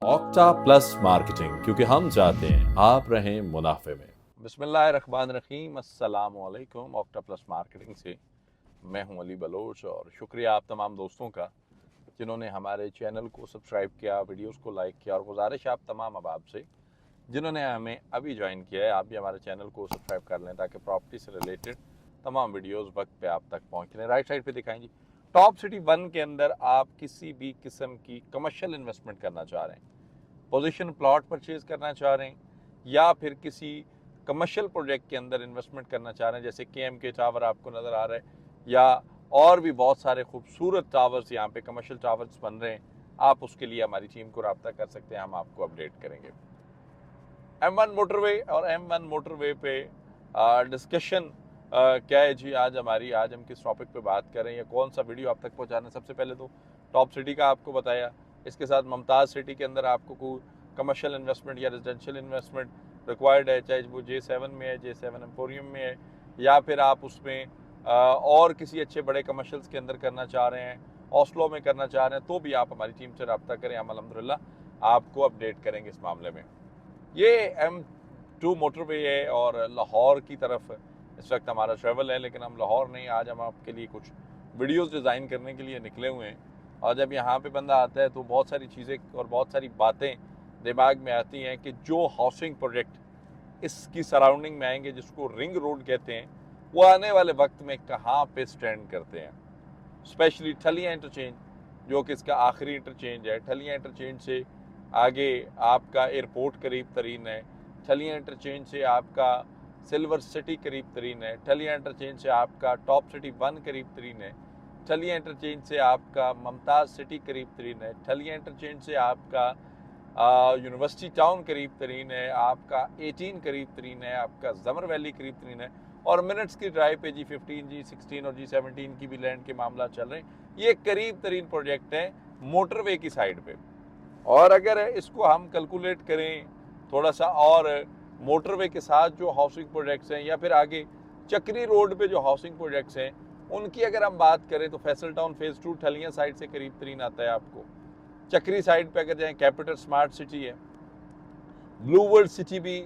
Octa plus marketing, क्योंकि हम चाहते हैं आप रहें मुनाफे में। बिस्मिल्लाहिर्रहमानिर्रहीम, अस्सलाम वालेकुम। ऑक्टा प्लस मार्केटिंग से मैं हूं अली बलोच और शुक्रिया आप तमाम दोस्तों का जिन्होंने हमारे चैनल को सब्सक्राइब किया, वीडियोस को लाइक किया। और गुजारिश आप तमाम अहबाब से जिन्होंने हमें अभी ज्वाइन किया है, आप भी हमारे चैनल को सब्सक्राइब कर लें ताकि प्रॉपर्टी से रिलेटेड तमाम वीडियोस वक्त पे आप तक पहुँच रहे। राइट साइड पे दिखाएं जी, टॉप सिटी 1 के अंदर आप किसी भी किस्म की कमर्शियल इन्वेस्टमेंट करना चाह रहे हैं, पोजीशन प्लॉट परचेज करना चाह रहे हैं या फिर किसी कमर्शियल प्रोजेक्ट के अंदर इन्वेस्टमेंट करना चाह रहे हैं, जैसे KMK टावर आपको नज़र आ रहा है या और भी बहुत सारे खूबसूरत टावर्स यहाँ पे कमर्शियल टावर्स बन रहे हैं, आप उसके लिए हमारी टीम को रब्ता कर सकते हैं, हम आपको अपडेट करेंगे। M1 मोटरवे और M1 मोटरवे पे डिस्कशन क्या है जी, आज हम किस टॉपिक पे बात करें या कौन सा वीडियो आप तक पहुँचाना है। सबसे पहले तो टॉप सिटी का आपको बताया, इसके साथ मुमताज़ सिटी के अंदर आपको कोई कमर्शियल इन्वेस्टमेंट या रेजिडेंशियल इन्वेस्टमेंट रिक्वायर्ड है, चाहे वो J7 में है, J7 एम्पोरियम में है, या फिर आप उसमें और किसी अच्छे बड़े कमर्शियल्स के अंदर करना चाह रहे हैं, ऑस्लो में करना चाह रहे हैं, तो भी आप हमारी टीम से रब्ता करें, हम अल्हम्दुलिल्लाह आपको अपडेट करेंगे इस मामले में। ये M2 मोटरवे है और लाहौर की तरफ इस वक्त हमारा ट्रैवल है, लेकिन हम लाहौर नहीं, आज हम आपके लिए कुछ वीडियोस डिज़ाइन करने के लिए निकले हुए हैं। और जब यहाँ पे बंदा आता है तो बहुत सारी चीज़ें और बहुत सारी बातें दिमाग में आती हैं कि जो हाउसिंग प्रोजेक्ट इसकी सराउंडिंग में आएंगे, जिसको रिंग रोड कहते हैं, वो आने वाले वक्त में कहाँ पे स्टैंड करते हैं। स्पेशली ठलिया इंटरचेंज, जो कि इसका आखिरी इंटरचेंज है। ठलिया इंटरचेंज से आगे आपका एयरपोर्ट करीब तरीन है, ठलिया इंटरचेंज से आपका सिल्वर सिटी करीब तरीन है, ठलिया इंटरचेंज से आपका टॉप सिटी 1 करीब तरीन है, ठलिया इंटरचेंज से आपका मुमताज़ सिटी करीब तरीन है, ठलिया इंटरचेंज से आपका यूनिवर्सिटी टाउन करीब तरीन है, आपका 18 करीब तरीन है, आपका जमर वैली करीब तरीन है, और मिनट्स की ड्राइव पे G15, G16 और G17 की भी लैंड के मामला चल रहे हैं। ये करीब तरीन प्रोजेक्ट हैं मोटरवे की साइड पे। और अगर इसको हम कैलकुलेट करें थोड़ा सा, और मोटरवे के साथ जो हाउसिंग प्रोजेक्ट्स हैं या फिर आगे चक्री रोड पे जो हाउसिंग प्रोजेक्ट्स हैं, उनकी अगर हम बात करें तो फैसल टाउन फेज़ 2 ठलिया साइड से करीब तरीन आता है आपको। चक्री साइड पे अगर जाएँ, कैपिटल स्मार्ट सिटी है, ब्लू वर्ल्ड सिटी भी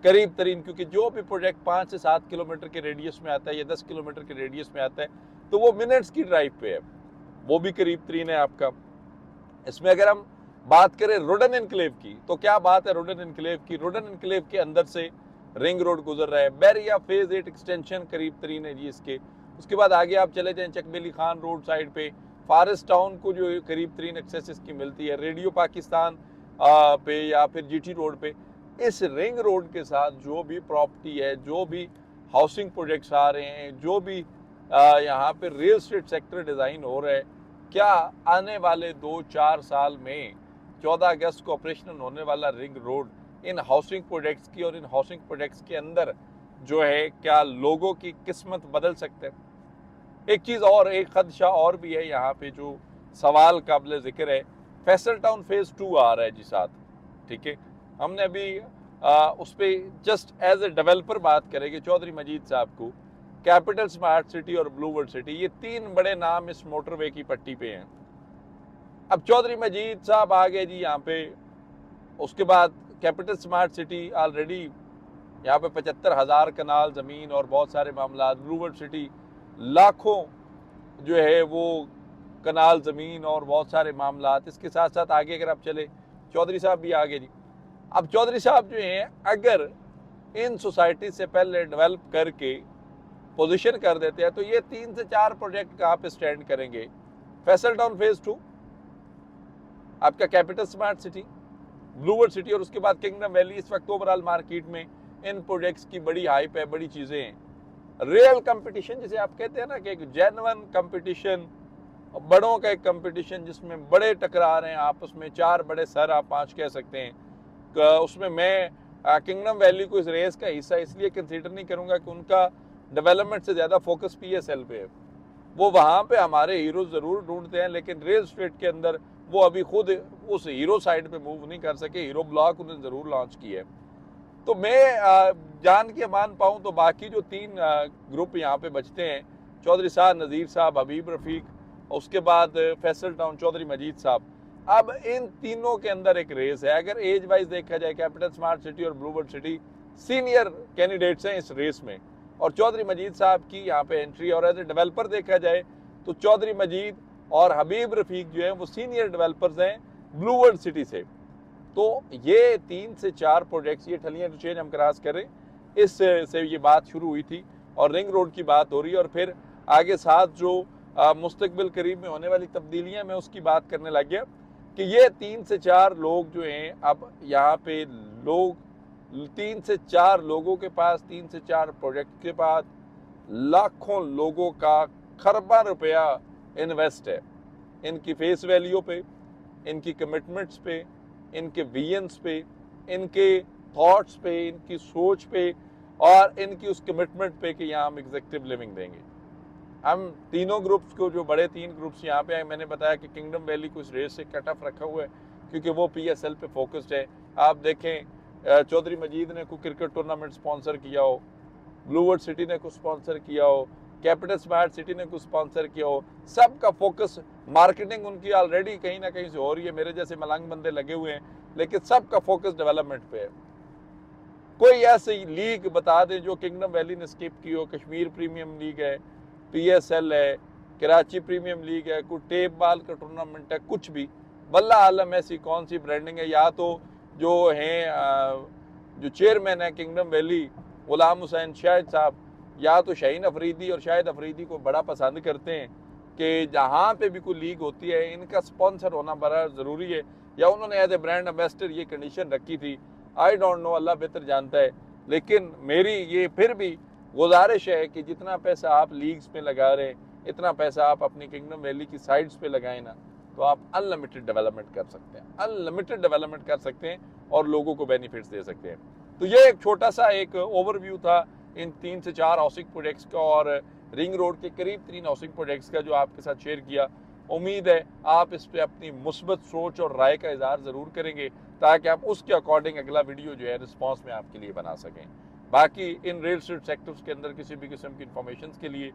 करीब तरीन, क्योंकि जो भी प्रोजेक्ट 5 से 7 किलोमीटर के रेडियस में आता है या 10 किलोमीटर के रेडियस में आता है तो वो मिनट्स की ड्राइव पे है, वो भी करीब तरीन है आपका। इसमें अगर हम बात करें रोडन एनक्लेव की, तो क्या बात है रोडन एनक्लेव की। रोडन एनक्लेव के अंदर से रिंग रोड गुजर रहा है, बैरिया फेज 8 एक्सटेंशन करीब तरीन है जी इसके। उसके बाद आगे आप चले जाएं चकबेली खान रोड साइड पे, फॉरेस्ट टाउन को जो करीब तरीन एक्सेस इसकी मिलती है, रेडियो पाकिस्तान पे या फिर GT रोड पे। इस रिंग रोड के साथ जो भी प्रॉपर्टी है, जो भी हाउसिंग प्रोजेक्ट्स आ रहे हैं, जो भी यहाँ पे रियल स्टेट सेक्टर डिज़ाइन हो रहा है, क्या आने वाले 2-4 साल में 14 अगस्त को ऑपरेशनल होने वाला रिंग रोड इन हाउसिंग प्रोजेक्ट्स की और इन हाउसिंग प्रोजेक्ट्स के अंदर जो है, क्या लोगों की किस्मत बदल सकते हैं। एक चीज़ और, एक खदशा और भी है यहाँ पे जो सवाल काबिल ज़िक्र है। फैसल टाउन फेज़ 2 आ रहा है जी साथ, ठीक है। हमने अभी उस पर जस्ट एज ए डेवलपर बात करेंगे चौधरी मजीद साहब को। कैपिटल स्मार्ट सिटी और ब्लू वर्ल्ड सिटी, ये 3 बड़े नाम इस मोटरवे की पट्टी पे हैं। अब चौधरी मजीद साहब आ गए जी यहाँ पे, उसके बाद कैपिटल स्मार्ट सिटी ऑलरेडी यहाँ पे 75,000 कनाल ज़मीन और बहुत सारे मामला। ब्लू वर्ल्ड सिटी लाखों जो है वो कनाल ज़मीन और बहुत सारे मामला। इसके साथ साथ आगे अगर आप चले, चौधरी साहब भी आगे जी। अब चौधरी साहब जो हैं, अगर इन सोसाइटी से पहले डेवलप करके पोजीशन कर देते हैं तो ये 3 से 4 प्रोजेक्ट कहाँ पे स्टैंड करेंगे। फैसल टाउन फेज़ 2, आपका capital smart city, blue world city और उसके बाद किंगडम वैली। इस वक्त ओवरऑल मार्केट में इन प्रोजेक्ट्स की बड़ी हाइप है, बड़ी चीज़ें हैं। रियल कंपटीशन जिसे आप कहते हैं ना, कि एक जेन्युइन कंपटीशन, बड़ों का एक कंपटीशन जिसमें बड़े टकरा रहे हैं आपस में, 4 बड़े सर आप 5 कह सकते हैं। उसमें मैं किंगडम वैली को इस रेस का हिस्सा इसलिए कंसीडर नहीं करूँगा कि उनका डेवलपमेंट से ज़्यादा फोकस PSL पे है। वो वहाँ पे हमारे हीरो ज़रूर ढूंढते हैं, लेकिन रियल स्टेट के अंदर वो अभी खुद उस हीरो साइड पे मूव नहीं कर सके। हीरो ब्लॉक उन्होंने ज़रूर लॉन्च किया है। तो मैं जान के मान पाऊँ तो बाकी जो 3 ग्रुप यहाँ पे बचते हैं, चौधरी साहब, नज़ीर साहब, हबीब रफ़ीक, उसके बाद फैसल टाउन चौधरी मजीद साहब, अब इन तीनों के अंदर एक रेस है। अगर एज वाइज देखा जाए, कैपिटल स्मार्ट सिटी और ब्लूबर्ड सिटी सीनियर कैंडिडेट्स हैं इस रेस में, और चौधरी मजीद साहब की यहाँ पे एंट्री, और एज ए डेवलपर देखा जाए तो चौधरी मजीद और हबीब रफीक जो है वो सीनियर डेवलपर्स हैं ब्लूबर्ड सिटी से। तो ये 3 से 4 प्रोजेक्ट्स, ये ठलियां इंटरचेंज हम क्रॉस करें, इससे ये बात शुरू हुई थी और रिंग रोड की बात हो रही है, और फिर आगे साथ जो मुस्तकबिल करीब में होने वाली तब्दीलियां मैं उसकी बात करने लग गया कि ये 3 से 4 लोग जो हैं, अब यहाँ पे लोग 3 से 4 लोगों के पास, 3 से 4 प्रोजेक्ट के पास लाखों लोगों का खरबा रुपया इन्वेस्ट है इनकी फेस वैल्यू पे, इनकी कमिटमेंट्स पे, इनके विजन्स पे, इनके थॉट्स पे, इनकी सोच पे और इनकी उस कमिटमेंट पे कि यहाँ हम एग्जीक्यूटिव लिविंग देंगे। हम तीनों ग्रुप्स को, जो बड़े 3 ग्रुप्स यहाँ पे आए, मैंने बताया कि किंगडम वैली को इस रेस से कट ऑफ रखा हुआ है क्योंकि वो PSL पे फोकस्ड है। आप देखें चौधरी मजीद ने कोई क्रिकेट टूर्नामेंट स्पॉन्सर किया हो, ब्लूबर्ड सिटी ने कुछ स्पॉन्सर किया हो, कैपिटल स्मार्ट सिटी ने कुछ स्पॉन्सर किया हो, सबका फोकस, मार्केटिंग उनकी ऑलरेडी कहीं ना कहीं से हो रही है, मेरे जैसे मलंग बंदे लगे हुए हैं, लेकिन सबका फोकस डेवलपमेंट पे है। कोई ऐसी लीग बता दें जो किंगडम वैली ने स्किप की हो, कश्मीर प्रीमियम लीग है, PSL है, कराची प्रीमियम लीग है, कोई टेप बाल का टूर्नामेंट है, कुछ भी, बल्ला आलम ऐसी कौन सी ब्रांडिंग है। या तो जो हैं जो चेयरमैन है किंगडम वैली गुलाम हुसैन शाहिद साहब, या तो शाहीन अफरीदी और शाहिद अफरीदी को बड़ा पसंद करते हैं कि जहाँ पे भी कोई लीग होती है इनका स्पॉन्सर होना बड़ा ज़रूरी है, या उन्होंने एज ए ब्रांड एम्बेसडर ये कंडीशन रखी थी। आई डोंट नो, अल्लाह बेहतर जानता है, लेकिन मेरी ये फिर भी गुजारिश है कि जितना पैसा आप लीग्स में लगा रहे हैं, इतना पैसा आप अपनी किंगडम वैली की साइड्स पे लगाएं ना, तो आप अनलिमिटेड डेवलपमेंट कर सकते हैं, अनलिमिटेड डेवलपमेंट कर सकते हैं और लोगों को बेनिफिट्स दे सकते हैं। तो ये एक छोटा सा एक ओवरव्यू था इन 3 से 4 हाउसिंग प्रोजेक्ट्स का और रिंग रोड के करीब 3 हाउसिंग प्रोजेक्ट्स का जो आपके साथ शेयर किया। उम्मीद है आप इस पर अपनी मुस्बत सोच और राय का इजहार ज़रूर करेंगे ताकि आप उसके अकॉर्डिंग अगला वीडियो जो है रिस्पॉन्स में आपके लिए बना सकें। बाकी इन रियल एस्टेट सेक्टर्स के अंदर किसी भी किस्म की इंफॉर्मेशन के लिए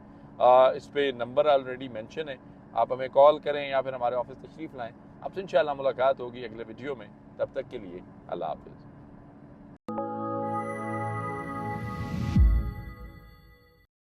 इस पर नंबर ऑलरेडी मेंशन है, आप हमें कॉल करें या फिर हमारे ऑफिस तशरीफ़ लाएँ। आपसे इंशाल्लाह मुलाकात होगी अगले वीडियो में, तब तक के लिए अल्लाह हाफिज़।